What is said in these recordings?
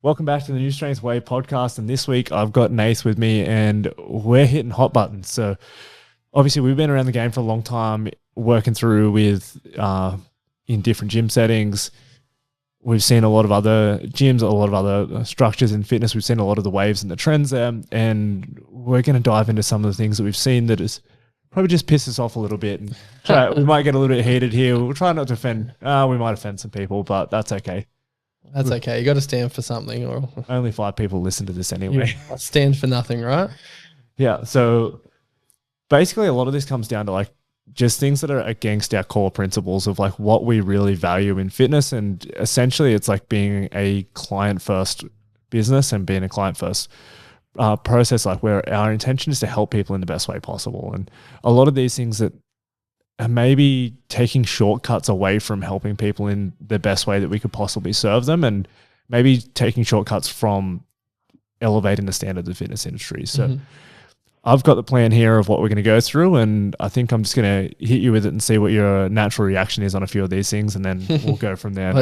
Welcome back to the Newstrength Way podcast. And this week I've got Nath with me and we're hitting hot buttons. So obviously we've been around the game for a long time, working through with in different gym settings. We've seen a lot of other gyms, a lot of other structures in fitness. We've seen a lot of the waves and the trends there. And we're going to dive into some of the things that we've seen that is probably just piss us off a little bit. And we might get a little bit heated here. We'll try not to offend. We might offend some people, but that's okay. That's okay. You got to stand for something, or only 5 people listen to this anyway. Stand for nothing, right? Yeah. So basically, a lot of this comes down to like just things that are against our core principles of like what we really value in fitness, and essentially, it's like being a client-first business and being a client-first process, like where our intention is to help people in the best way possible. And a lot of these things that are maybe taking shortcuts away from helping people in the best way that we could possibly serve them, and maybe taking shortcuts from elevating the standard of the fitness industry. So I've got the plan here of what we're going to go through, and I think I'm just going to hit you with it and see what your natural reaction is on a few of these things, and then we'll go from there.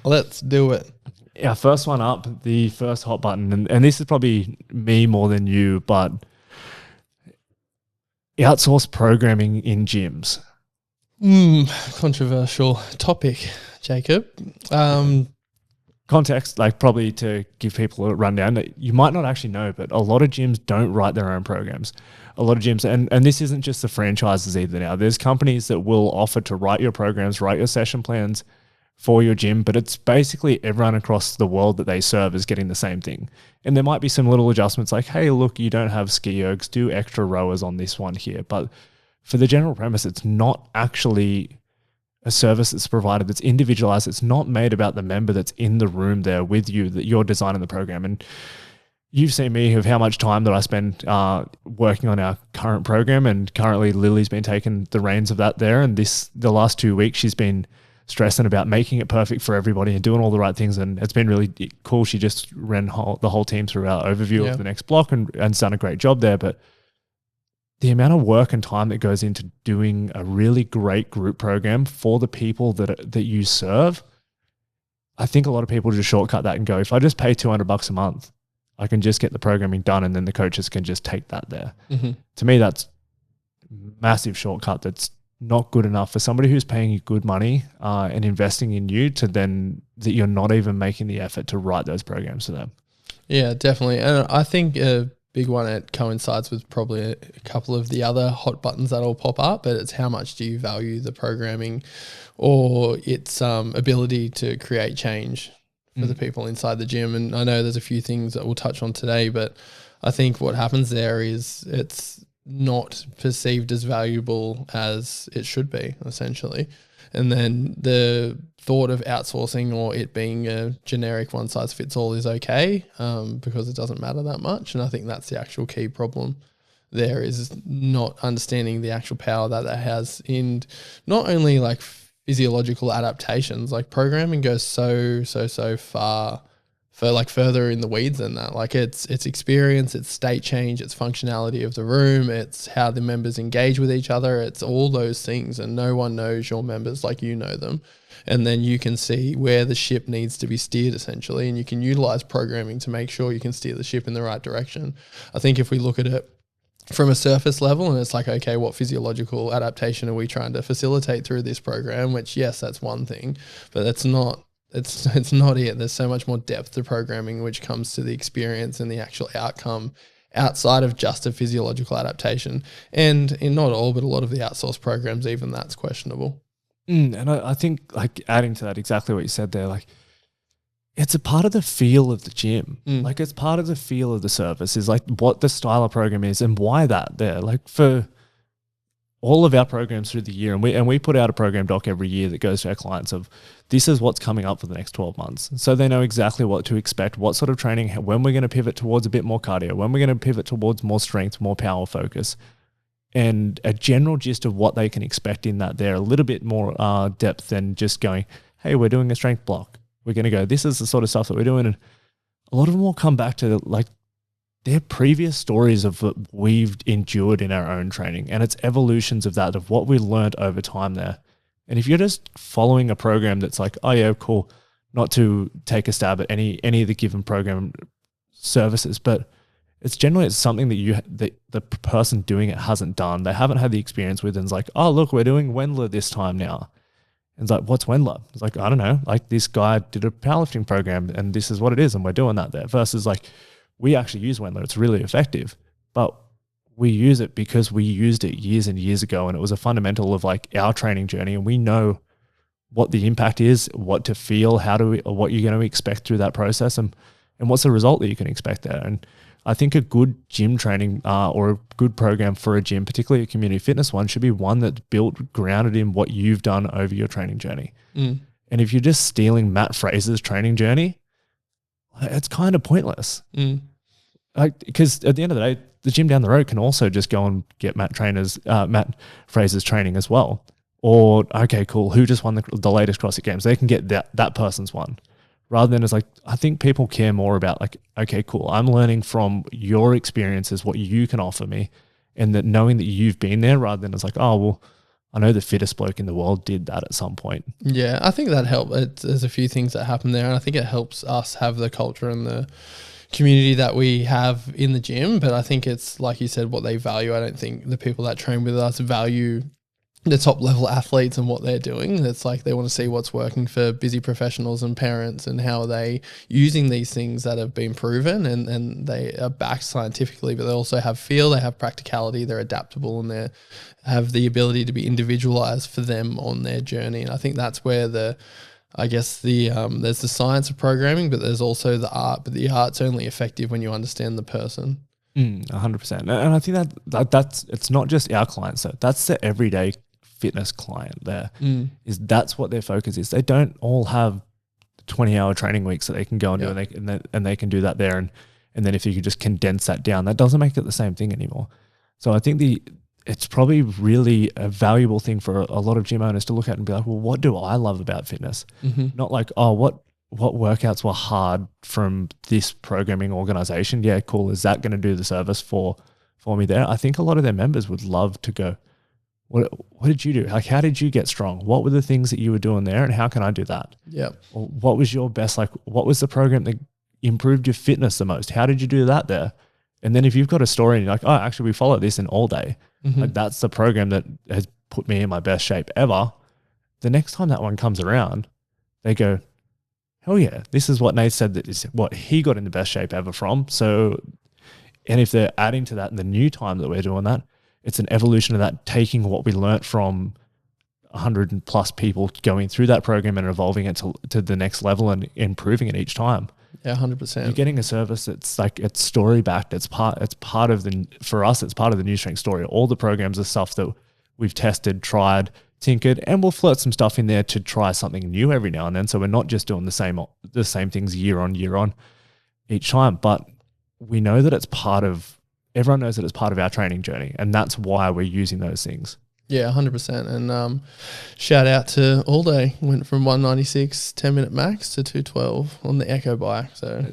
Let's do it. Yeah, first one up, the first hot button, and this is probably me more than you, but outsourced programming in gyms. Controversial topic, Jacob. Context, like probably to give people a rundown that you might not actually know, but a lot of gyms don't write their own programs. A lot of gyms, and this isn't just the franchises either now. There's companies that will offer to write your programs, write your session plans for your gym, but it's basically everyone across the world that they serve is getting the same thing. And there might be some little adjustments like, hey, look, you don't have ski ergs, do extra rowers on this one here. But for the general premise, it's not actually a service that's provided that's individualized. It's not made about the member that's in the room there with you, that you're designing the program. And you've seen me of how much time that I spend working on our current program, and currently Lily's been taking the reins of that there. And the last 2 weeks, she's been stressing about making it perfect for everybody and doing all the right things. And it's been really cool. She just ran the whole team through our overview of the next block and done a great job there. But the amount of work and time that goes into doing a really great group program for the people that you serve, I think a lot of people just shortcut that and go, if I just pay $200 a month, I can just get the programming done, and then the coaches can just take that there. To me, that's massive shortcut. That's not good enough for somebody who's paying you good money and investing in you to then that you're not even making the effort to write those programs for them. Yeah, definitely. And I think big one, it coincides with probably a couple of the other hot buttons that'll pop up, but it's how much do you value the programming or its ability to create change for the people inside the gym. And I know there's a few things that we'll touch on today, but I think what happens there is it's not perceived as valuable as it should be, essentially. And then the thought of outsourcing or it being a generic one-size-fits-all is okay because it doesn't matter that much. And I think that's the actual key problem there, is not understanding the actual power that has in not only like physiological adaptations. Like programming goes so far for like further in the weeds than that. Like it's experience, it's state change, it's functionality of the room, it's how the members engage with each other, it's all those things, and no one knows your members like you know them. And then you can see where the ship needs to be steered, essentially, and you can utilize programming to make sure you can steer the ship in the right direction. I think if we look at it from a surface level and it's like, okay, what physiological adaptation are we trying to facilitate through this program? Which, yes, that's one thing, but that's not It's not it. There's so much more depth to programming, which comes to the experience and the actual outcome outside of just a physiological adaptation. And in not all, but a lot of the outsourced programs, even that's questionable. And I think, like, adding to that, exactly what you said there, like, it's a part of the feel of the gym. Like, it's part of the feel of the service is like what the style of program is and why that there. Like, for all of our programs through the year, and we put out a program doc every year that goes to our clients of this is what's coming up for the next 12 months. So they know exactly what to expect, what sort of training, when we're going to pivot towards a bit more cardio, when we're going to pivot towards more strength, more power focus, and a general gist of what they can expect in that there, a little bit more depth than just going, hey, we're doing a strength block. We're going to go, this is the sort of stuff that we're doing. And a lot of them will come back to like their previous stories of what we've endured in our own training, and it's evolutions of that, of what we learned over time there. And if you're just following a program that's like, oh yeah, cool, not to take a stab at any of the given program services, but it's something that the person doing it hasn't done. They haven't had the experience with, and it's like, oh, look, we're doing Wendler this time now. And it's like, what's Wendler? It's like, I don't know. Like, this guy did a powerlifting program and this is what it is, and we're doing that there. Versus like, we actually use Wendler. It's really effective, but we use it because we used it years and years ago, and it was a fundamental of like our training journey, and we know what the impact is, what to feel, what you're going to expect through that process, and what's the result that you can expect there. And I think a good gym training or a good program for a gym, particularly a community fitness one, should be one that's built, grounded in what you've done over your training journey. And if you're just stealing Matt Fraser's training journey, it's kind of pointless. Because at the end of the day, the gym down the road can also just go and get Matt Fraser's training as well. Or, okay, cool, who just won the latest CrossFit Games? They can get that person's one. Rather than it's like, I think people care more about like, okay, cool, I'm learning from your experiences, what you can offer me, and that knowing that you've been there, rather than it's like, oh, well, I know the fittest bloke in the world did that at some point. Yeah, I think that helps. There's a few things that happen there, and I think it helps us have the culture and the community that we have in the gym. But I think it's, like you said, what they value. I don't think the people that train with us value the top level athletes and what they're doing. It's like they want to see what's working for busy professionals and parents, and how are they using these things that have been proven and they are backed scientifically, but they also have feel, they have practicality, they're adaptable, and they have the ability to be individualized for them on their journey. And I think that's where there's the science of programming, but there's also the art, but the art's only effective when you understand the person. 100%. And I think that's it's not just our clients, so that's the everyday fitness client there. Is that's what their focus is. They don't all have 20-hour training weeks that they can go and do, and they can do that there, and then if you could just condense that down, that doesn't make it the same thing anymore. So I think it's probably really a valuable thing for a lot of gym owners to look at and be like, well, what do I love about fitness? Not like, oh, what workouts were hard from this programming organization? Yeah, cool. Is that going to do the service for me there? I think a lot of their members would love to go, what did you do? Like, how did you get strong? What were the things that you were doing there, and how can I do that? Yeah. Or what was your best, like, what was the program that improved your fitness the most? How did you do that there? And then if you've got a story and you're like, oh, actually we followed this in all day, like that's the program that has put me in my best shape ever. The next time that one comes around, they go, hell yeah, this is what Nate said that is what he got in the best shape ever from. So, and if they're adding to that in the new time that we're doing that, it's an evolution of that, taking what we learnt from 100 plus people going through that program and evolving it to the next level and improving it each time. Yeah, 100%. You're getting a service that's like, it's story backed. For us, it's part of the Newstrength story. All the programs are stuff that we've tested, tried, tinkered, and we'll flirt some stuff in there to try something new every now and then. So we're not just doing the same things year on each time, but we know that everyone knows that it's part of our training journey, and that's why we're using those things. Yeah, 100%. And shout out to All Day. Went from 196 10-minute max to 212 on the Echo bike. So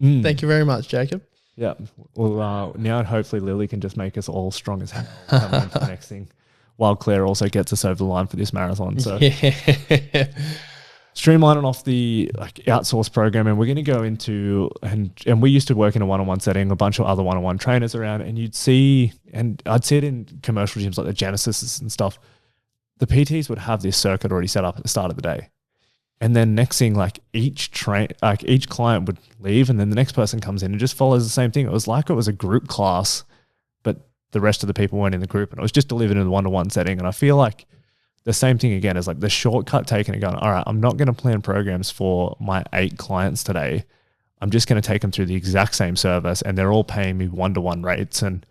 thank you very much, Jacob. Yeah. Well, now hopefully Lily can just make us all strong as hell coming into the next thing, while Claire also gets us over the line for this marathon. So yeah. Streamlining off the outsourced program, and we're going to go into, and we used to work in a one-on-one setting, a bunch of other one-on-one trainers around, and I'd see it in commercial gyms like the Genesis and stuff. The PTs would have this circuit already set up at the start of the day, and then next thing, each client would leave, and then the next person comes in and just follows the same thing. It was like it was a group class, but the rest of the people weren't in the group, and it was just delivered in a one-to-one setting. And I feel like the same thing again is like the shortcut taken and going, all right, I'm not going to plan programs for my 8 clients today. I'm just going to take them through the exact same service, and they're all paying me one-to-one rates. And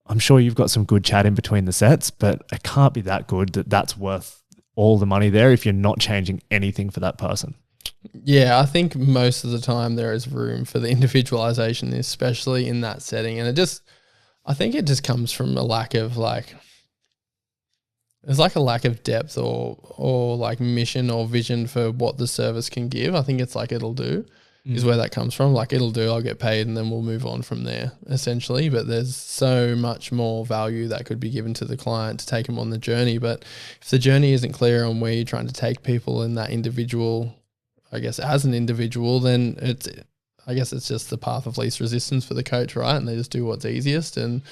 I'm sure you've got some good chat in between the sets, but it can't be that good that's worth all the money there if you're not changing anything for that person. Yeah, I think most of the time there is room for the individualization, especially in that setting. And I think it just comes from a lack of there's a lack of depth or mission or vision for what the service can give. I think it's it'll do is where that comes from. It'll do, I'll get paid, and then we'll move on from there, essentially. But there's so much more value that could be given to the client to take them on the journey. But if the journey isn't clear on where you're trying to take people in that individual I guess, as an individual, then I guess it's just the path of least resistance for the coach, right? And they just do what's easiest and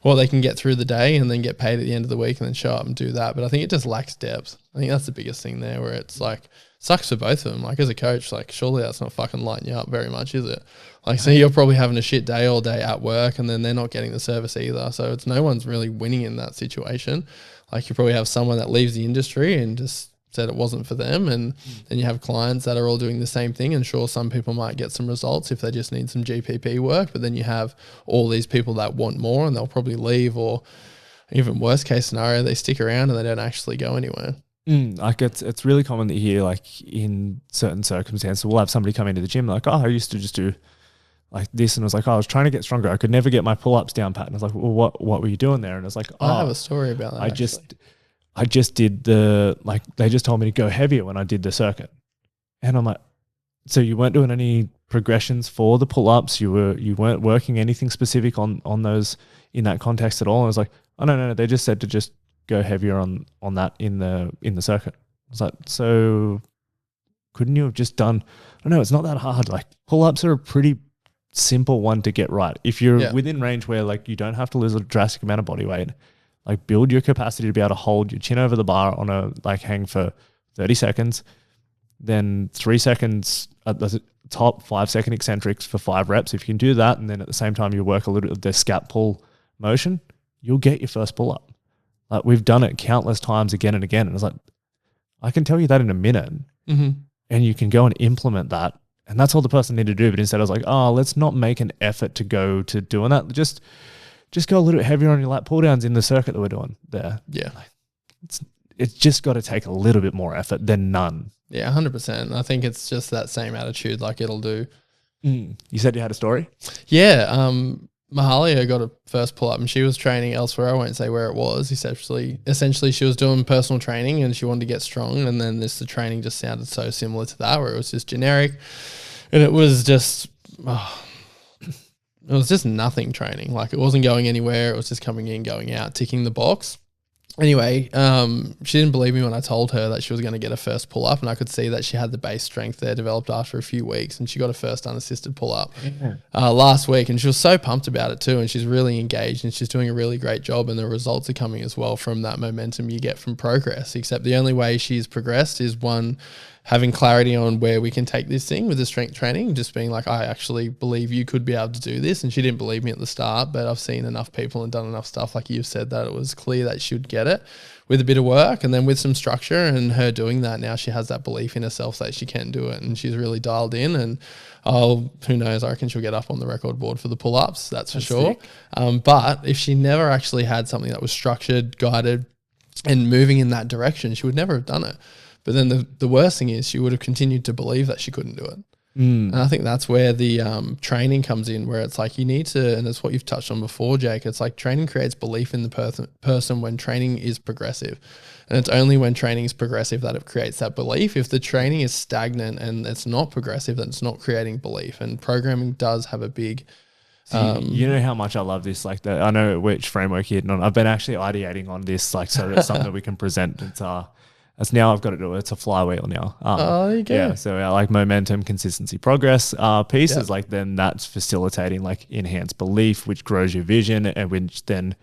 or they can get through the day and then get paid at the end of the week and then show up and do that. But I think it just lacks depth. I think that's the biggest thing there, where it's like sucks for both of them. Like as a coach, like surely that's not fucking lighting you up very much, is it? Like so you're probably having a shit day all day at work and then they're not getting the service either. So it's no one's really winning in that situation. Like you probably have someone that leaves the industry and just said it wasn't for them, and then you have clients that are all doing the same thing, and sure, some people might get some results if they just need some GPP work, but then you have all these people that want more and they'll probably leave, or even worst case scenario, they stick around and they don't actually go anywhere. Like it's really common that you hear, like in certain circumstances, we'll have somebody come into the gym like, oh, I used to just do like this, and I was like, oh, I was trying to get stronger, I could never get my pull-ups down pat, and I was like, well, what were you doing there? And I was like, oh, I have a story about that. I just did they just told me to go heavier when I did the circuit. And I'm like, so you weren't doing any progressions for the pull-ups? You weren't working anything specific on those in that context at all? And I was like, oh, no. They just said to just go heavier on that in the circuit. I was like, so couldn't you have just done, I don't know, it's not that hard. Like pull-ups are a pretty simple one to get right. If you're within range where like you don't have to lose a drastic amount of body weight, like build your capacity to be able to hold your chin over the bar on a like hang for 30 seconds, then 3 seconds at the top, 5 second eccentrics for 5 reps. If you can do that, and then at the same time you work a little bit of the scap pull motion, you'll get your first pull up. Like we've done it countless times again and again. And it's like, I can tell you that in a minute, and you can go and implement that. And that's all the person needed to do. But instead I was like, oh, let's not make an effort to go to doing that. Just go a little bit heavier on your lat pull downs in the circuit that we're doing there. Yeah. It's just got to take a little bit more effort than none. Yeah, 100%. I think it's just that same attitude like it'll do. You said you had a story? Yeah. Mahalia got a first pull up and she was training elsewhere. I won't say where it was. Essentially she was doing personal training and she wanted to get strong. And then the training just sounded so similar to that, where it was just generic and it was just... it was just nothing training. Like it wasn't going anywhere. It was just coming in, going out, ticking the box. Anyway, she didn't believe me when I told her that she was going to get a first pull up, and I could see that she had the base strength there developed after a few weeks, and she got a first unassisted pull up last week, and she was so pumped about it too, and she's really engaged and she's doing a really great job, and the results are coming as well from that momentum you get from progress. Except the only way she's progressed is one, having clarity on where we can take this thing with the strength training, just being like, I actually believe you could be able to do this. And she didn't believe me at the start, but I've seen enough people and done enough stuff, like you've said, that it was clear that she would get it with a bit of work and then with some structure, and her doing that now, she has that belief in herself that she can do it, and she's really dialed in. And who knows, I reckon she'll get up on the record board for the pull-ups, that's for sure. But if she never actually had something that was structured, guided and moving in that direction, she would never have done it. But then the worst thing is she would have continued to believe that she couldn't do it. And I think that's where the training comes in, where it's like you need to, and it's what you've touched on before, Jake, it's like training creates belief in the person when training is progressive. And it's only when training is progressive that it creates that belief. If the training is stagnant and it's not progressive, then it's not creating belief. And programming does have a big... you know how much I love this, like I know which framework you're hitting on. I've been actually ideating on this, like so that's something that we can present. It's now I've got to do it. It's a flywheel now. There you go. Yeah, so like momentum, consistency, progress pieces, like then that's facilitating like enhanced belief, which grows your vision and which then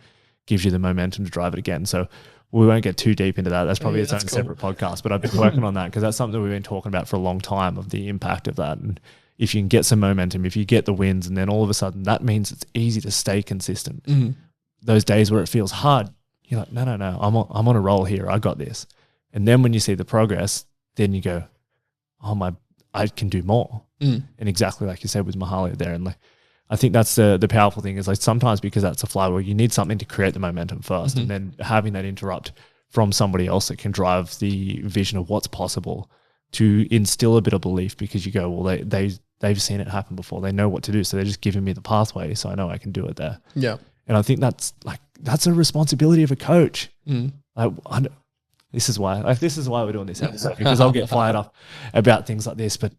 gives you the momentum to drive it again. So we won't get too deep into that. That's probably its own separate podcast, but I've been working on that because that's something we've been talking about for a long time, of the impact of that. And if you can get some momentum, if you get the wins, and then all of a sudden that means it's easy to stay consistent. Those days where it feels hard, you're like, no, I'm on a roll here. I got this. And then when you see the progress, then you go, I can do more. And exactly like you said with Mahalia there. And like, I think that's the powerful thing is like sometimes because that's a flywheel, you need something to create the momentum first, and then having that interrupt from somebody else that can drive the vision of what's possible to instill a bit of belief, because you go, well, they've seen it happen before. They know what to do. So they're just giving me the pathway. So I know I can do it there. Yeah. And I think that's a responsibility of a coach. This is why we're doing this episode, because I'll get fired up about things like this. But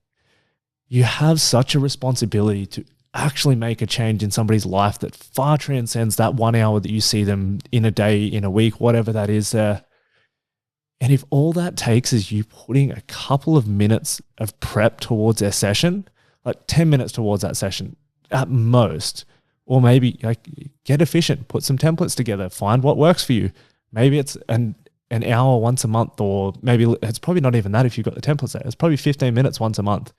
you have such a responsibility to actually make a change in somebody's life that far transcends that 1 hour that you see them in a day, in a week, whatever that is there. And if all that takes is you putting a couple of minutes of prep towards their session, like 10 minutes towards that session at most, or maybe like get efficient, put some templates together, find what works for you. Maybe it's an hour once a month, or maybe it's probably not even that if you've got the templates there. It's probably 15 minutes once a month.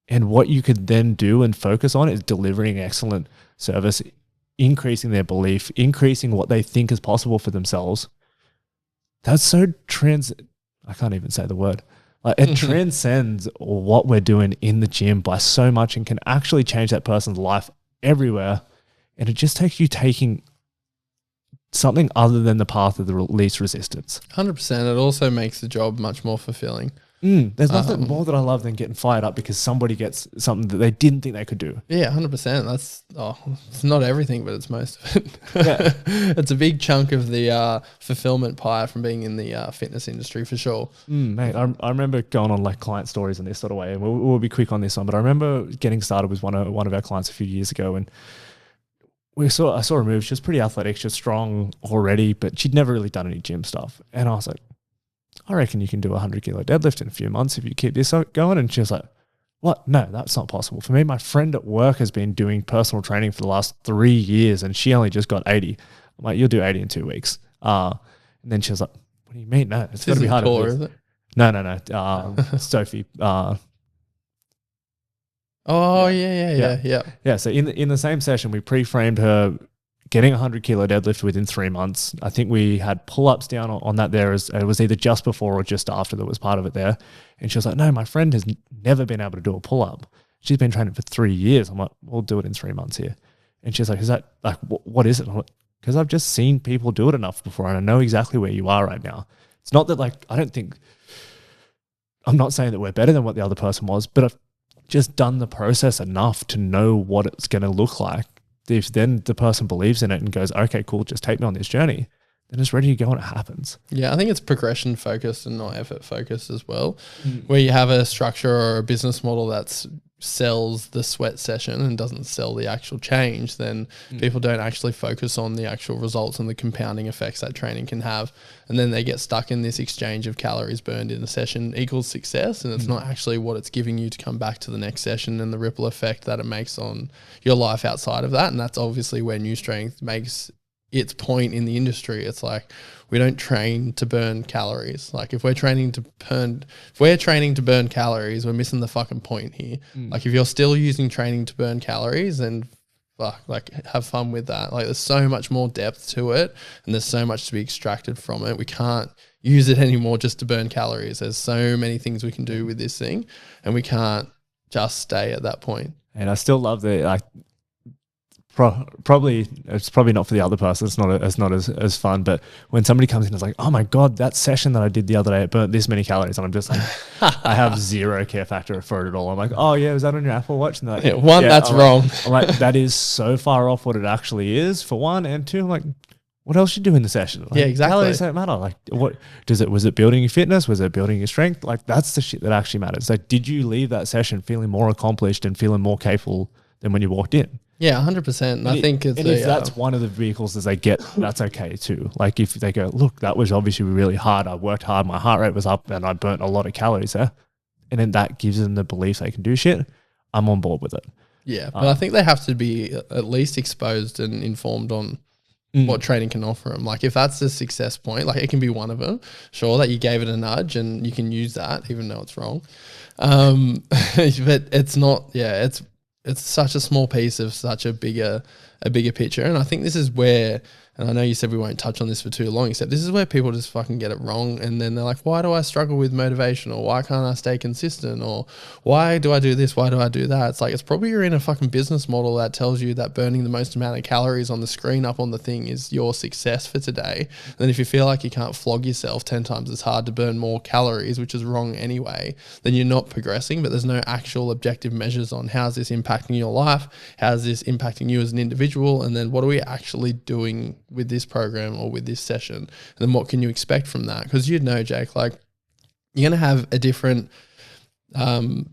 And what you could then do and focus on is delivering excellent service, increasing their belief, increasing what they think is possible for themselves. That's so I can't even say the word. Like it transcends what we're doing in the gym by so much and can actually change that person's life everywhere. And it just takes you taking something other than the path of the least resistance. 100%. It also makes the job much more fulfilling. There's nothing more that I love than getting fired up because somebody gets something that they didn't think they could do. Yeah, 100%. It's not everything, but it's most of it. Yeah. It's a big chunk of the fulfillment pie from being in the fitness industry for sure. Mate, I remember going on like client stories in this sort of way, and we'll be quick on this one, but I remember getting started with one of our clients a few years ago, and I saw her move. She was pretty athletic, she was strong already, but she'd never really done any gym stuff. And I was like, I reckon you can do a 100 kilo deadlift in a few months if you keep this going. And she was like, what? No, that's not possible. For me, my friend at work has been doing personal training for the last 3 years and she only just got 80. I'm like, you'll do 80 in 2 weeks. And then she was like, what do you mean? No, it's got to be harder. Taller, is it? No. Sophie. Yeah. So in the same session, we pre-framed her getting a 100 kilo deadlift within 3 months. I think we had pull-ups down on that there. It was either just before or just after that was part of it there. And she was like, no, my friend has never been able to do a pull-up. She's been training for 3 years. I'm like, we'll do it in 3 months here. And she's like, is that like, what is it? I'm like, because I've just seen people do it enough before and I know exactly where you are right now. It's not that like, I'm not saying that we're better than what the other person was, but I've just done the process enough to know what it's going to look like. If then the person believes in it and goes, okay, cool, just take me on this journey, then it's ready to go and it happens. Yeah, I think it's progression focused and not effort focused as well. Where you have a structure or a business model that sells the sweat session and doesn't sell the actual change, then people don't actually focus on the actual results and the compounding effects that training can have. And then they get stuck in this exchange of calories burned in a session equals success. And it's not actually what it's giving you to come back to the next session and the ripple effect that it makes on your life outside of that. And that's obviously where Newstrength makes its point in the industry. It's like, we don't train to burn calories. Like if we're training to burn calories, we're missing the fucking point here. Like if you're still using training to burn calories, then have fun with that. Like there's so much more depth to it and there's so much to be extracted from it. We can't use it anymore just to burn calories. There's so many things we can do with this thing and we can't just stay at that point. And I still love the probably it's probably not for the other person. It's not as fun. But when somebody comes in and is like, "Oh my god, that session that I did the other day, it burnt this many calories," and I'm just like, I have zero care factor for it at all. I'm like, "Oh yeah, was that on your Apple Watch?" And like, that's wrong. I'm like, that is so far off what it actually is. For one, and two, I'm like, what else you do in the session? Like, yeah, exactly. Calories don't matter. Like, what was it building your fitness? Was it building your strength? Like, that's the shit that actually matters. Like, did you leave that session feeling more accomplished and feeling more capable than when you walked in? Yeah, 100%. I think it's if that's one of the vehicles as they get, that's okay too. Like if they go, look, that was obviously really hard. I worked hard. My heart rate was up and I burnt a lot of calories there. And then that gives them the belief they can do shit. I'm on board with it. Yeah, but I think they have to be at least exposed and informed on what training can offer them. Like if that's the success point, like it can be one of them. Sure, that you gave it a nudge and you can use that even though it's wrong. But it's not, it's such a small piece of such a bigger picture. And I think this is where, and I know you said we won't touch on this for too long, except this is where people just fucking get it wrong. And then they're like, why do I struggle with motivation? Or why can't I stay consistent? Or why do I do this? Why do I do that? It's like, it's probably you're in a fucking business model that tells you that burning the most amount of calories on the screen up on the thing is your success for today. And then if you feel like you can't flog yourself 10 times as hard to burn more calories, which is wrong anyway, then you're not progressing, but there's no actual objective measures on how's this impacting your life? How's this impacting you as an individual? And then what are we actually doing with this program or with this session? And then what can you expect from that? Because you'd know, Jake, like you're going to have a different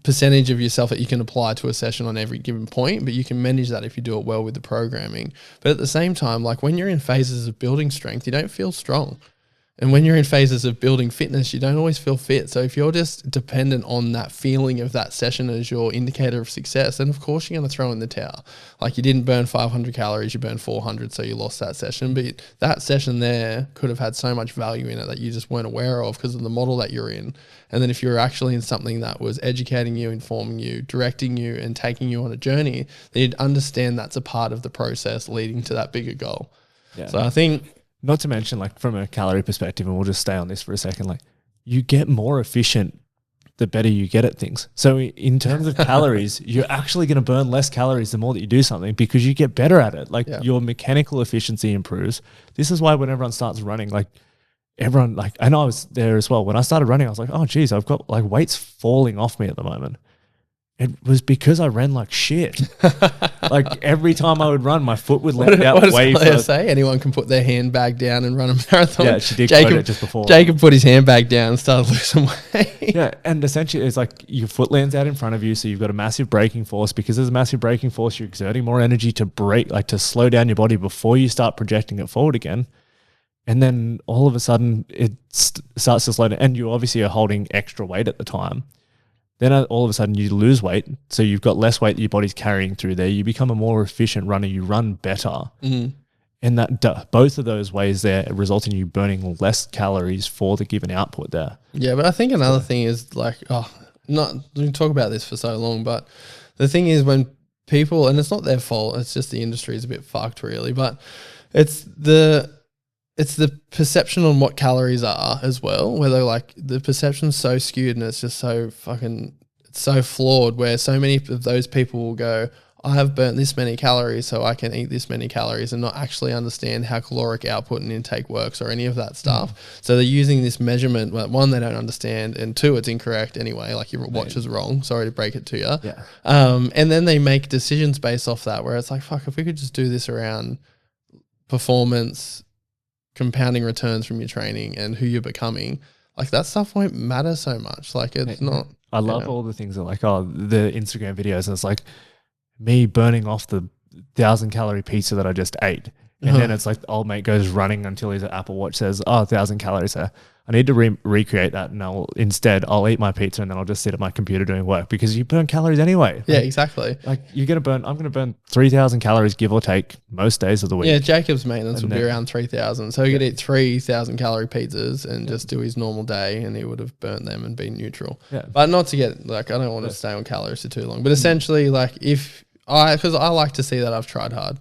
percentage of yourself that you can apply to a session on every given point, but you can manage that if you do it well with the programming. But at the same time, like when you're in phases of building strength, you don't feel strong. And when you're in phases of building fitness, you don't always feel fit. So if you're just dependent on that feeling of that session as your indicator of success, then of course you're going to throw in the towel. Like you didn't burn 500 calories, you burned 400, so you lost that session. But that session there could have had so much value in it that you just weren't aware of because of the model that you're in. And then if you're actually in something that was educating you, informing you, directing you, and taking you on a journey, then you'd understand that's a part of the process leading to that bigger goal. Yeah. So I think... Not to mention, like from a calorie perspective, and we'll just stay on this for a second, like you get more efficient the better you get at things. So in terms of calories, you're actually going to burn less calories the more that you do something because you get better at it. Like your mechanical efficiency improves. This is why when everyone starts running, like everyone, like, and I was there as well. When I started running, I was like, oh geez, I've got like weights falling off me at the moment. It was because I ran like shit. Like every time I would run, my foot would let out way further. What does say? Anyone can put their handbag down and run a marathon. Yeah, she did quote it just before. Jacob put his handbag down and started losing weight. Yeah, and essentially it's like your foot lands out in front of you, so you've got a massive braking force. Because there's a massive braking force, you're exerting more energy to brake, like to slow down your body before you start projecting it forward again. And then all of a sudden it starts to slow down, and you obviously are holding extra weight at the time. Then all of a sudden you lose weight, so you've got less weight that your body's carrying through there. You become a more efficient runner. You run better. Mm-hmm. And that both of those ways there result in you burning less calories for the given output there. Yeah, but I think another thing is like, we talk about this for so long, but the thing is when people, and it's not their fault, it's just the industry is a bit fucked really, but it's the perception on what calories are as well, where they're like the perception's so skewed and it's just so it's so flawed, where so many of those people will go, I have burnt this many calories so I can eat this many calories, and not actually understand how caloric output and intake works or any of that stuff. So they're using this measurement, well, one, they don't understand, and two, it's incorrect anyway, like your watch is wrong, sorry to break it to you. Yeah. And then they make decisions based off that, where it's like, fuck, if we could just do this around performance, compounding returns from your training and who you're becoming, like that stuff won't matter so much. Like it's not. I love all the things that like, the Instagram videos, and it's like me burning off the 1,000-calorie pizza that I just ate. And then it's like the old mate goes running until his Apple Watch says, 1,000 calories there. I need to recreate that, and I'll eat my pizza and then I'll just sit at my computer doing work, because you burn calories anyway. Yeah, exactly. Like I'm going to burn 3,000 calories, give or take, most days of the week. Yeah, Jacob's maintenance would be around 3,000. So he could eat 3,000 calorie pizzas and just do his normal day, and he would have burnt them and been neutral. Yeah. But not to get, like, I don't want to stay on calories for too long, but essentially, like, because I like to see that I've tried hard.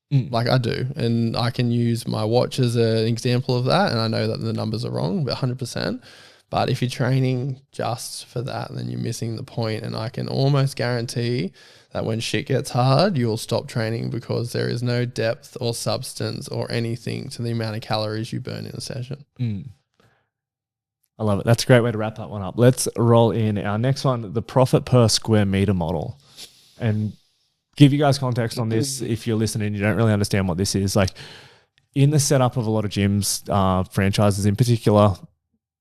Like I do, and I can use my watch as an example of that, and I know that the numbers are wrong, but 100%. But if you're training just for that, then you're missing the point, and I can almost guarantee that when shit gets hard, you'll stop training, because there is no depth or substance or anything to the amount of calories you burn in a session. I love it. That's a great way to wrap that one up. Let's roll in our next one, the profit per square meter model. And give you guys context on this. If you're listening, you don't really understand what this is. Like in the setup of a lot of gyms, franchises in particular,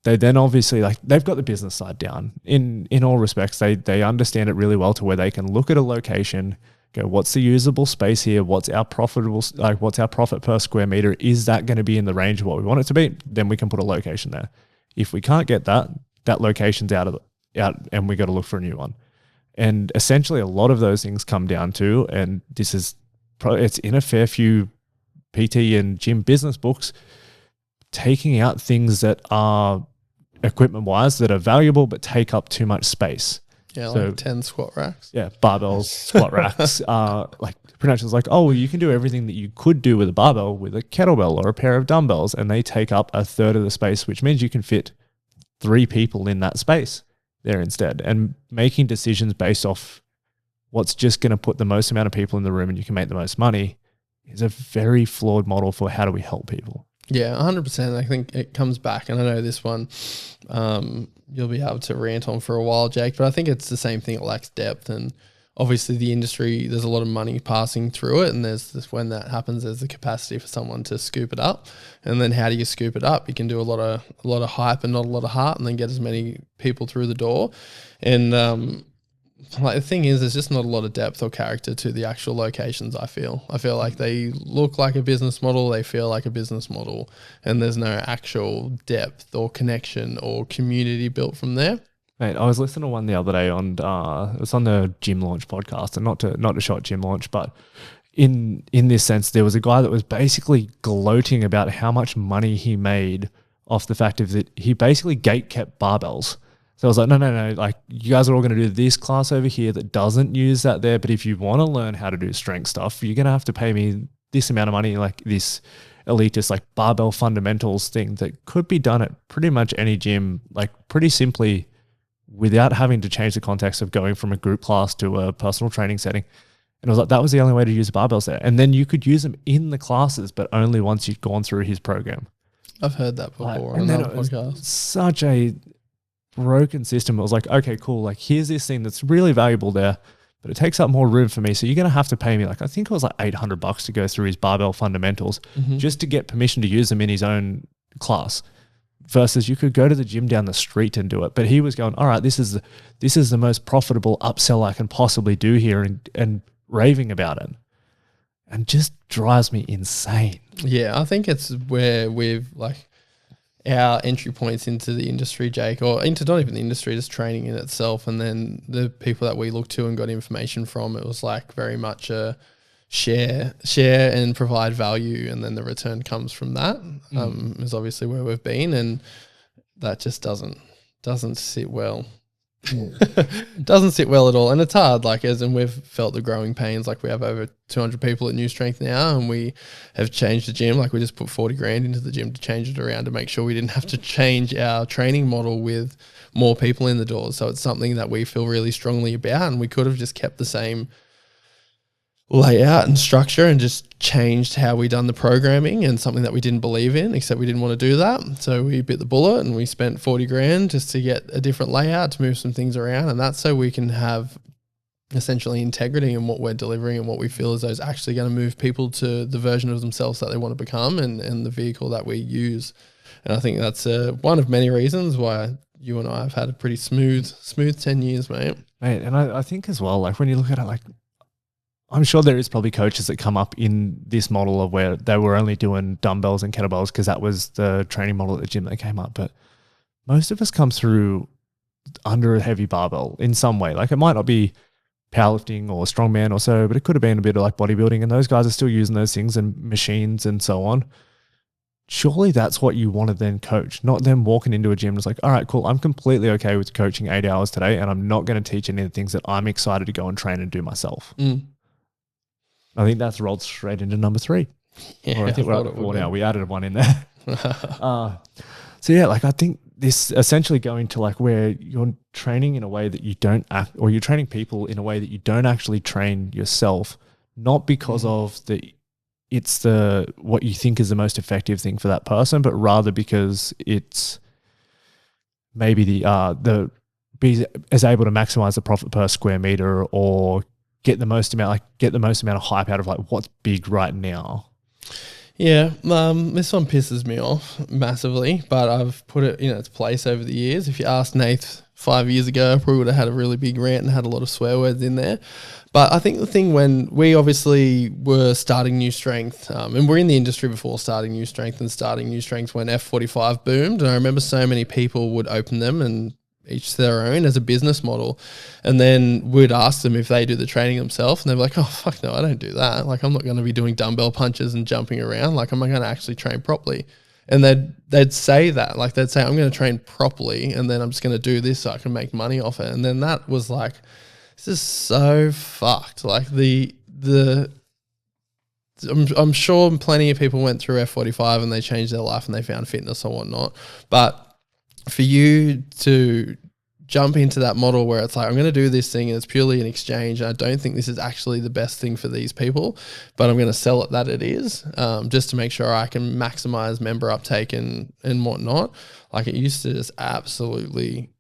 they then obviously, like, they've got the business side down in all respects. They understand it really well, to where they can look at a location, go, what's the usable space here? What's our profit per square meter? Is that going to be in the range of what we want it to be? Then we can put a location there. If we can't get that location's out, and we got to look for a new one. And essentially a lot of those things come down to, and this is it's in a fair few PT and gym business books, taking out things that are equipment-wise that are valuable but take up too much space. Yeah, so, like 10 squat racks. Yeah, barbells, squat racks. Like credentials, like, oh, well, you can do everything that you could do with a barbell with a kettlebell or a pair of dumbbells, and they take up a third of the space, which means you can fit 3 people in that space there instead. And making decisions based off what's just going to put the most amount of people in the room and you can make the most money is a very flawed model for how do we help people. Yeah, 100%. I think it comes back, and I know this one you'll be able to rant on for a while, Jake, but I think it's the same thing. It lacks depth, and obviously the industry, there's a lot of money passing through it, and there's this, when that happens, there's the capacity for someone to scoop it up. And then how do you scoop it up? You can do a lot of hype and not a lot of heart, and then get as many people through the door. And like the thing is, there's just not a lot of depth or character to the actual locations. I feel like they look like a business model, they feel like a business model, and there's no actual depth or connection or community built from there. Mate, I was listening to one the other day on it was on the Gym Launch podcast, and not to shot Gym Launch, but in this sense, there was a guy that was basically gloating about how much money he made off the fact of that he basically gatekept barbells. So I was like, no, like you guys are all going to do this class over here that doesn't use that there. But if you want to learn how to do strength stuff, you're going to have to pay me this amount of money, like this elitist, like barbell fundamentals thing that could be done at pretty much any gym, like pretty simply without having to change the context of going from a group class to a personal training setting. And I was like, that was the only way to use barbells there. And then you could use them in the classes, but only once you'd gone through his program. I've heard that before on another podcast. Such a broken system. It was like, okay, cool. Like here's this thing that's really valuable there, but it takes up more room for me. So you're going to have to pay me like, I think it was like $800 to go through his barbell fundamentals just to get permission to use them in his own class, versus you could go to the gym down the street and do it. But he was going, all right, this is the most profitable upsell I can possibly do here, and raving about it, and just drives me insane. Yeah. I think it's where we've like, our entry points into the industry, Jake, or into not even the industry, just training in itself. And then the people that we looked to and got information from, it was like very much a share and provide value. And then the return comes from that, is obviously where we've been. And that just doesn't sit well. Doesn't sit well at all, and it's hard. Like we've felt the growing pains. Like we have over 200 people at Newstrength now, and we have changed the gym. Like we just put 40 grand into the gym to change it around to make sure we didn't have to change our training model with more people in the doors. So it's something that we feel really strongly about, and we could have just kept the same layout and structure and just changed how we done the programming, and something that we didn't believe in, except we didn't want to do that. So we bit the bullet and we spent 40 grand just to get a different layout, to move some things around. And that's so we can have essentially integrity in what we're delivering and what we feel as though is actually going to move people to the version of themselves that they want to become, and the vehicle that we use. And I think that's one of many reasons why you and I have had a pretty smooth 10 years, mate. And I think as well, like when you look at it, like I'm sure there is probably coaches that come up in this model of where they were only doing dumbbells and kettlebells because that was the training model at the gym that came up. But most of us come through under a heavy barbell in some way. Like it might not be powerlifting or strongman or so, but it could have been a bit of like bodybuilding, and those guys are still using those things and machines and so on. Surely that's what you want to then coach, not them walking into a gym and it's like, all right, cool, I'm completely okay with coaching 8 hours today, and I'm not going to teach any of the things that I'm excited to go and train and do myself. I think that's rolled straight into number 3. Yeah, or I think we're at 4 now. We added one in there. So yeah, like I think this essentially going to like where you're training in a way that you don't act, or you're training people in a way that you don't actually train yourself, not because of it's what you think is the most effective thing for that person, but rather because it's maybe be as able to maximize the profit per square meter, or get the most amount of hype out of like what's big right now. Yeah, this one pisses me off massively, but I've put it in its place over the years. If you asked Nath 5 years ago, I probably would have had a really big rant and had a lot of swear words in there. But I think the thing, when we obviously were starting Newstrength, and we're in the industry before starting Newstrength, and starting Newstrength when F45 boomed, and I remember so many people would open them and each to their own as a business model, and then we'd ask them if they do the training themselves, and they'd be like, oh fuck no, I don't do that. Like I'm not going to be doing dumbbell punches and jumping around. Like I'm not going to actually train properly. And they'd say that, like they'd say, I'm going to train properly, and then I'm just going to do this so I can make money off it. And then that was like, this is so fucked. Like I'm sure plenty of people went through F45 and they changed their life and they found fitness or whatnot. But for you to jump into that model where it's like, I'm going to do this thing and it's purely an exchange, and I don't think this is actually the best thing for these people, but I'm going to sell it that it is, just to make sure I can maximize member uptake and whatnot. Like it used to just absolutely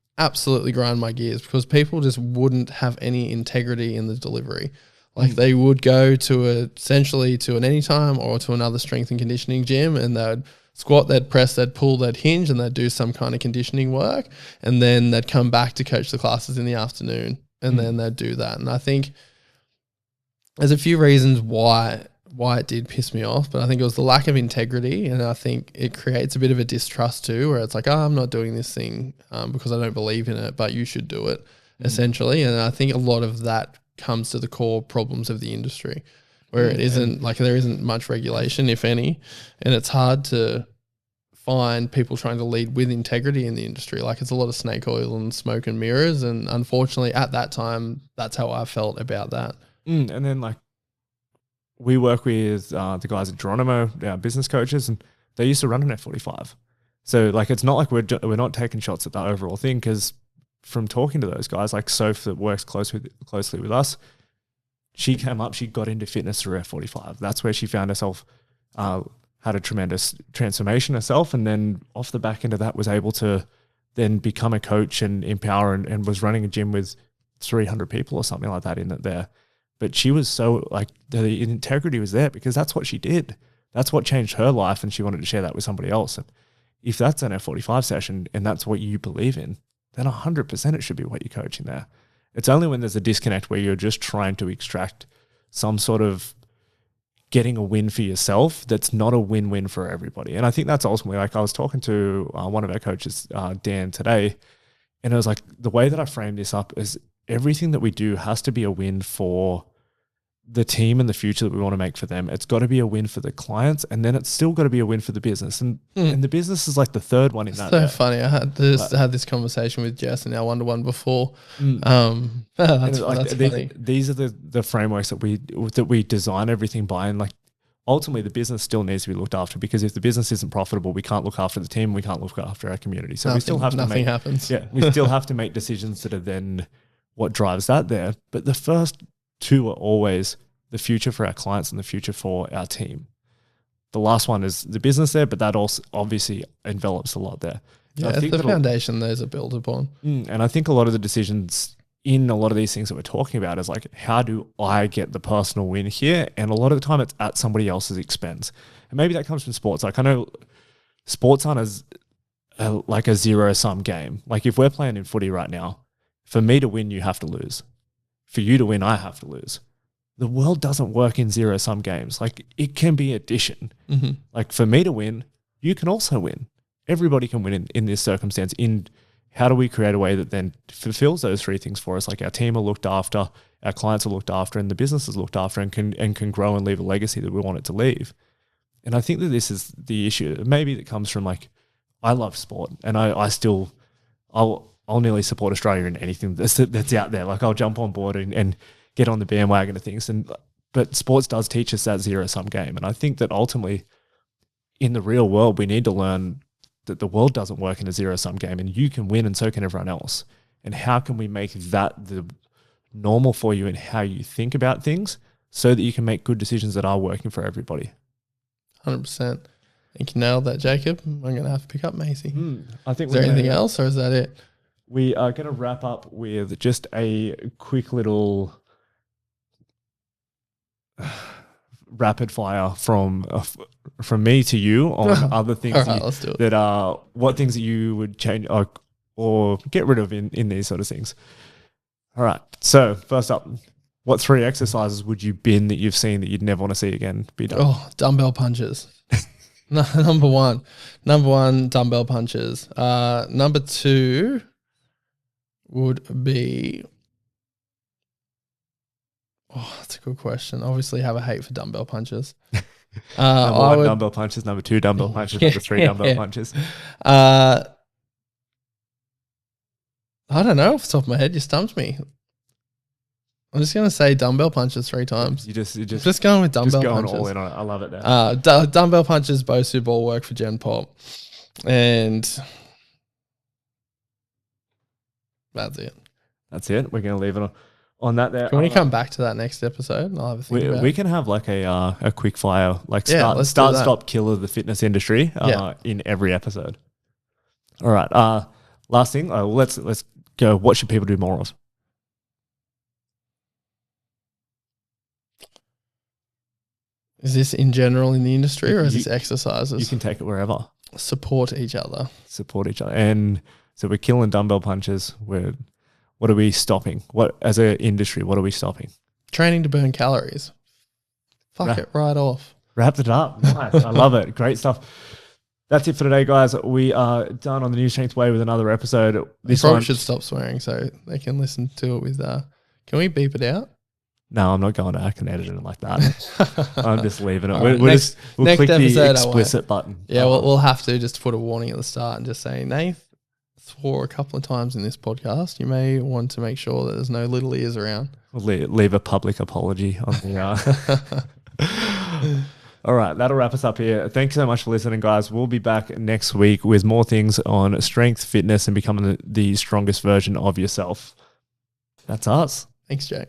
grind my gears, because people just wouldn't have any integrity in the delivery. Like they would go to essentially to an Anytime or to another strength and conditioning gym, and they'd squat, they'd press, they'd pull, they'd hinge, and they'd do some kind of conditioning work. And then they'd come back to coach the classes in the afternoon. and then they'd do that. And I think there's a few reasons why it did piss me off, but I think it was the lack of integrity, and I think it creates a bit of a distrust too, where it's like, oh, I'm not doing this thing because I don't believe in it, but you should do it, essentially. And I think a lot of that comes to the core problems of the industry, where it isn't like there isn't much regulation, if any, and it's hard to find people trying to lead with integrity in the industry. Like, it's a lot of snake oil and smoke and mirrors, and unfortunately at that time, that's how I felt about that. And then like, we work with the guys at Geronimo, our business coaches, and they used to run an F45. So like, it's not like we're not taking shots at the overall thing, because from talking to those guys, like Soph that works closely with us, she came up, she got into fitness through F45. That's where she found herself, had a tremendous transformation herself, and then off the back end of that was able to then become a coach and empower, and was running a gym with 300 people or something like that in it there. But she was so like, the integrity was there because that's what she did. That's what changed her life, and she wanted to share that with somebody else. And if that's an F45 session and that's what you believe in, then 100% it should be what you're coaching there. It's only when there's a disconnect where you're just trying to extract some sort of getting a win for yourself that's not a win-win for everybody. And I think that's ultimately, like, I was talking to one of our coaches, Dan, today, and it was like, the way that I framed this up is everything that we do has to be a win for the team and the future that we want to make for them. It's got to be a win for the clients, and then it's still got to be a win for the business. And the business is like the third one in that. So funny. I had this conversation with Jess in our one-to-one before. That's funny. These are the frameworks that we design everything by, and like, ultimately the business still needs to be looked after, because if the business isn't profitable, we can't look after the team, we can't look after our community. So we still have to make, happens. Yeah, we still have to make decisions that are then what drives that there. But the first two are always the future for our clients and the future for our team. The last one is the business there, but that also obviously envelops a lot there. Yeah, it's the foundation those are built upon. And I think a lot of the decisions in a lot of these things that we're talking about is like, how do I get the personal win here? And a lot of the time it's at somebody else's expense. And maybe that comes from sports. Like, I know sports aren't like a zero-sum game. Like, if we're playing in footy right now, for me to win, you have to lose. For you to win, I have to lose. The world doesn't work in zero-sum games. Like, it can be addition. Like, for me to win, you can also win. Everybody can win in this circumstance. In how do we create a way that then fulfills those three things for us? Like, our team are looked after, our clients are looked after, and the business is looked after, and can grow and leave a legacy that we want it to leave. And I think that this is the issue. Maybe that comes from, like, I love sport, and I'll nearly support Australia in anything that's out there. Like, I'll jump on board and get on the bandwagon of things. But sports does teach us that zero-sum game. And I think that ultimately in the real world, we need to learn that the world doesn't work in a zero-sum game, and you can win and so can everyone else. And how can we make that the normal for you in how you think about things so that you can make good decisions that are working for everybody? 100%. I think you nailed that, Jacob. I'm going to have to pick up Macy. I think. Is there anything else, or is that it? We are going to wrap up with just a quick little rapid fire from me to you on other things. All right, let's do it. That are what things that you would change or get rid of in these sort of things. All right. So first up, what 3 exercises would you bin that you've seen that you'd never want to see again be done? Oh, dumbbell punches. Number one, dumbbell punches. Number 2 would be, that's a good question. Obviously have a hate for dumbbell punches. Number 1, dumbbell punches. Number 2, dumbbell punches. Number 3, dumbbell punches. I don't know off the top of my head. You stumped me. I'm just going to say dumbbell punches 3 times. You're just going with dumbbell punches. All in on it. I love it now. Dumbbell punches, Bosu ball work for Gen Pop. And that's it. We're going to leave it on that there. Can we come back to that next episode? And I'll have a think about it. We can have like a quick fire, like start, stop, kill of the fitness industry in every episode. All right. Last thing. Let's go. What should people do more of? Is this in general in the industry, or is this exercises? You can take it wherever. Support each other. And so we're killing dumbbell punches. We're What are we stopping? What, as an industry, what are we stopping? Training to burn calories. Fuck it right off. Wrapped it up. Nice. I love it. Great stuff. That's it for today, guys. We are done on the Newstrength Way with another episode. This one should stop swearing so they can listen to it with. Can we beep it out? No, I'm not going to. I can edit it like that. I'm just leaving it. Right, We'll next click episode, the explicit button. Yeah, we'll have to just put a warning at the start and just say, Nath swore a couple of times in this podcast. You may want to make sure that there's no little ears around. We'll leave a public apology on the. All right, that'll wrap us up here. Thanks so much for listening, guys. We'll be back next week with more things on strength, fitness, and becoming the strongest version of yourself. That's us. Thanks, Jake.